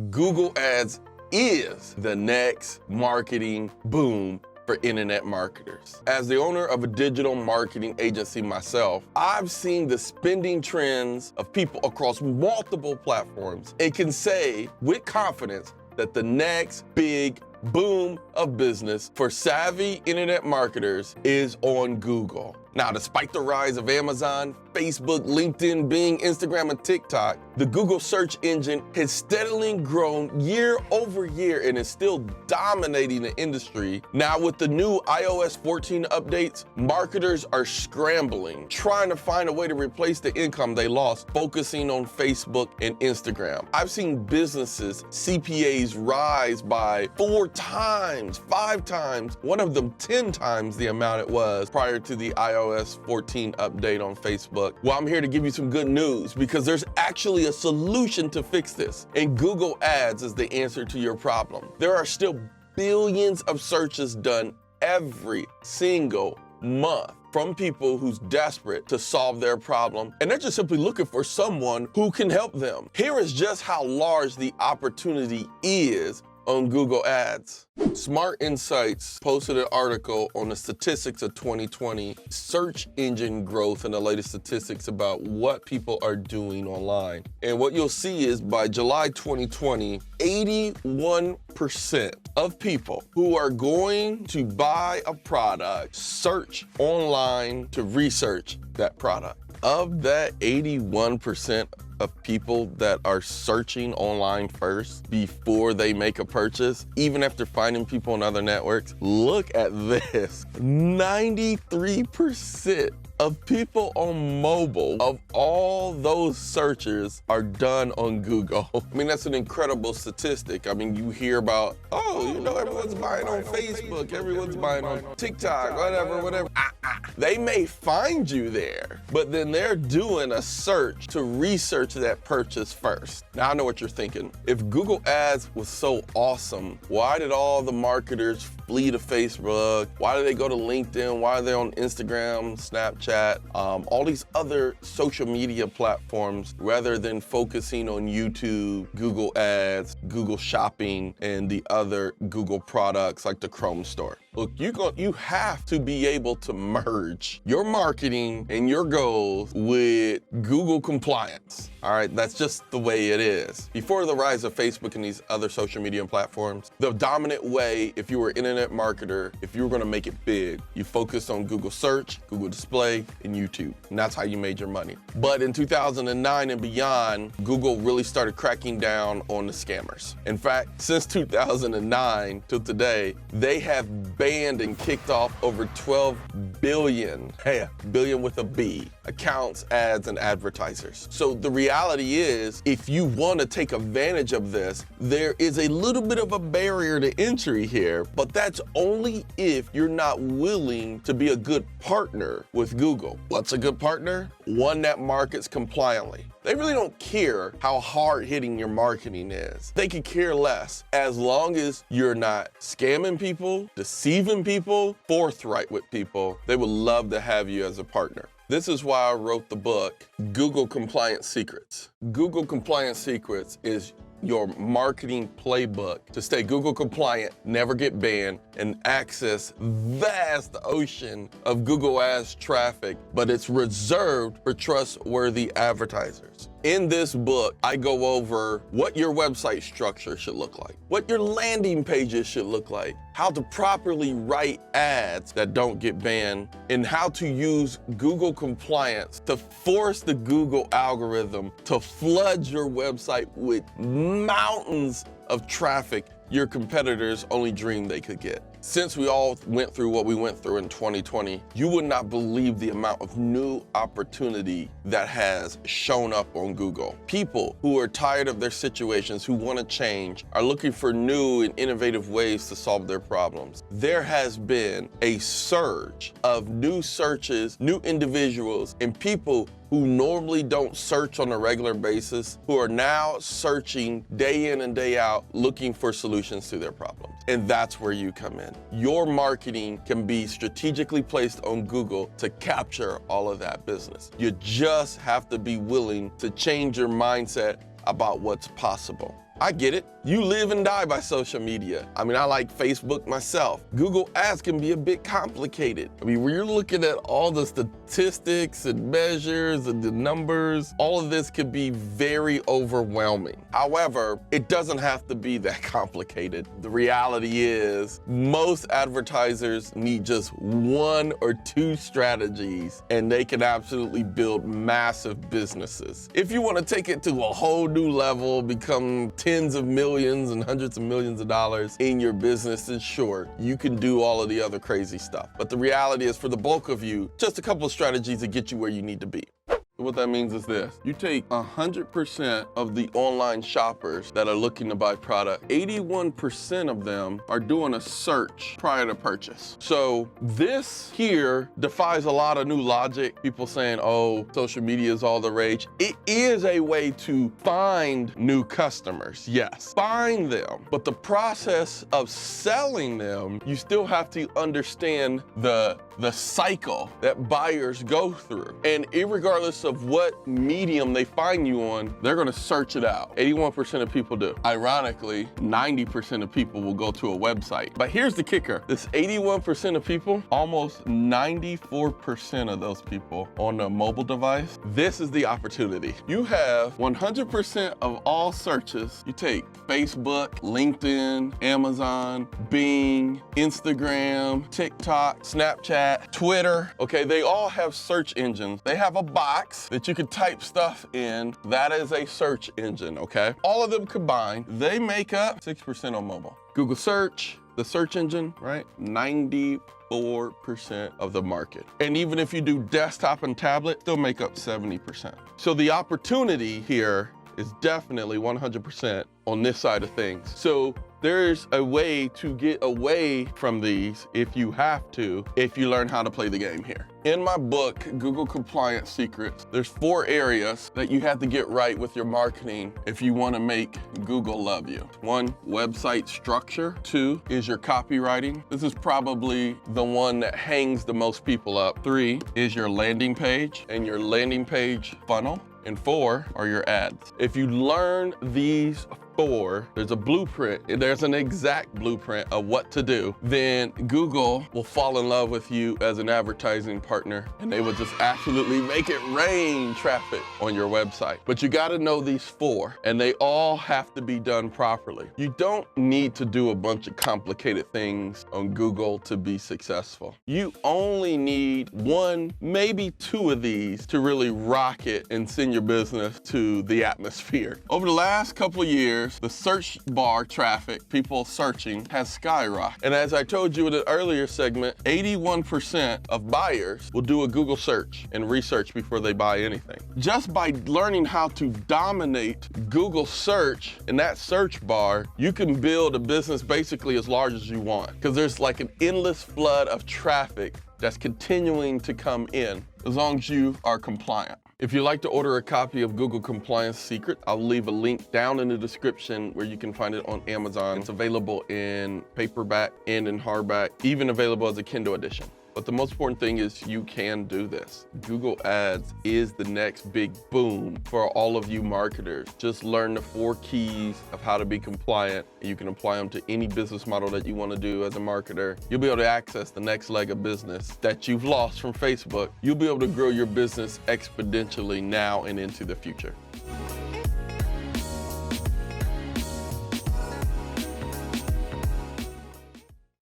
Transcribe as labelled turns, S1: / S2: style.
S1: Google Ads is the next marketing boom for internet marketers. As the owner of a digital marketing agency myself, I've seen the spending trends of people across multiple platforms and can say with confidence that the next big boom of business for savvy internet marketers is on Google. Now, despite the rise of Amazon, Facebook, LinkedIn, Bing, Instagram, and TikTok, the Google search engine has steadily grown year over year and is still dominating the industry. Now, with the new iOS 14 updates, marketers are scrambling, trying to find a way to replace the income they lost focusing on Facebook and Instagram. I've seen businesses, CPAs rise by 4 times, 5 times, one of them 10 times the amount it was prior to the iOS 14 update on Facebook. Well, I'm here to give you some good news because there's actually a solution to fix this, and Google Ads is the answer to your problem. There are still billions of searches done every single month from people who's desperate to solve their problem, and they're just simply looking for someone who can help them. Here is just how large the opportunity is on Google Ads. Smart Insights posted an article on the statistics of 2020 search engine growth and the latest statistics about what people are doing online. And what you'll see is by July 2020, 81% of people who are going to buy a product search online to research that product. Of that 81% of people that are searching online first before they make a purchase, even after finding people on other networks, look at this. 93% of people on mobile, of all those searches, are done on Google. I mean, that's an incredible statistic. I mean, you hear about, everyone's buying on Facebook, everyone's buying on TikTok, whatever. They may find you there, but then they're doing a search to research that purchase first. Now, I know what you're thinking. If Google Ads was so awesome, why did all the marketers flee to Facebook? Why do they go to LinkedIn? Why are they on Instagram, Snapchat, all these other social media platforms rather than focusing on YouTube, Google Ads, Google Shopping, and the other Google products like the Chrome store? Look, you have to be able to merge your marketing and your goals with Google compliance. All right, that's just the way it is. Before the rise of Facebook and these other social media platforms, the dominant way, if you were an internet marketer, if you were gonna make it big, you focused on Google Search, Google Display, and YouTube. And that's how you made your money. But in 2009 and beyond, Google really started cracking down on the scammers. In fact, since 2009 to today, they have banned and kicked off over 12 billion, billion with a B, accounts, ads, and advertisers. So the reality is, if you want to take advantage of this, there is a little bit of a barrier to entry here, but that's only if you're not willing to be a good partner with Google. What's a good partner? One that markets compliantly. They really don't care how hard-hitting your marketing is. They could care less as long as you're not scamming people, deceiving people, forthright with people. They would love to have you as a partner. This is why I wrote the book, Google Compliance Secrets. Google Compliance Secrets is your marketing playbook to stay Google compliant, never get banned, and access vast ocean of Google Ads traffic, but it's reserved for trustworthy advertisers. In this book, I go over what your website structure should look like, what your landing pages should look like, how to properly write ads that don't get banned, and how to use Google compliance to force the Google algorithm to flood your website with mountains of traffic your competitors only dreamed they could get. Since we all went through what we went through in 2020, you would not believe the amount of new opportunity that has shown up on Google. People who are tired of their situations, who want to change, are looking for new and innovative ways to solve their problems. There has been a surge of new searches, new individuals, and people who normally don't search on a regular basis, who are now searching day in and day out, looking for solutions to their problems. And that's where you come in. Your marketing can be strategically placed on Google to capture all of that business. You just have to be willing to change your mindset about what's possible. I get it. You live and die by social media. I mean, I like Facebook myself. Google Ads can be a bit complicated. I mean, when you're looking at all the statistics and measures and the numbers, all of this could be very overwhelming. However, it doesn't have to be that complicated. The reality is most advertisers need just 1 or 2 strategies and they can absolutely build massive businesses. If you want to take it to a whole new level, become tens of millions and hundreds of millions of dollars in your business, then sure, you can do all of the other crazy stuff. But the reality is, for the bulk of you, just a couple of strategies to get you where you need to be. What that means is this: you take 100% of the online shoppers that are looking to buy product, 81% of them are doing a search prior to purchase. So this here defies a lot of new logic. People saying, oh, social media is all the rage. It is a way to find new customers, yes, find them. But the process of selling them, you still have to understand the cycle that buyers go through. And irregardless of what medium they find you on, they're gonna search it out. 81% of people do. Ironically, 90% of people will go to a website. But here's the kicker. This 81% of people, almost 94% of those people on a mobile device, this is the opportunity. You have 100% of all searches. You take Facebook, LinkedIn, Amazon, Bing, Instagram, TikTok, Snapchat, Twitter, okay, they all have search engines. They have a box that you can type stuff in. That is a search engine, okay? All of them combined, they make up 6% on mobile. Google search, the search engine, right? 94% of the market. And even if you do desktop and tablet, they'll make up 70%. So the opportunity here is definitely 100% on this side of things. So there's a way to get away from these if you have to, if you learn how to play the game here. In my book, Google Compliance Secrets, there's 4 areas that you have to get right with your marketing if you want to make Google love you. 1, website structure. 2 is your copywriting. This is probably the one that hangs the most people up. 3 is your landing page and your landing page funnel. And 4 are your ads. If you learn these 4, there's a blueprint, there's an exact blueprint of what to do, then Google will fall in love with you as an advertising partner and they will just absolutely make it rain traffic on your website. But you gotta know these 4 and they all have to be done properly. You don't need to do a bunch of complicated things on Google to be successful. You only need 1, maybe 2 of these to really rock it and send your business to the atmosphere. Over the last couple of years, the search bar traffic, people searching, has skyrocketed. And as I told you in an earlier segment, 81% of buyers will do a Google search and research before they buy anything. Just by learning how to dominate Google search in that search bar, you can build a business basically as large as you want, because there's like an endless flood of traffic that's continuing to come in as long as you are compliant. If you'd like to order a copy of Google Compliance Secret, I'll leave a link down in the description where you can find it on Amazon. It's available in paperback and in hardback, even available as a Kindle edition. But the most important thing is you can do this. Google Ads is the next big boom for all of you marketers. Just learn the 4 keys of how to be compliant, and you can apply them to any business model that you want to do as a marketer. You'll be able to access the next leg of business that you've lost from Facebook. You'll be able to grow your business exponentially now and into the future.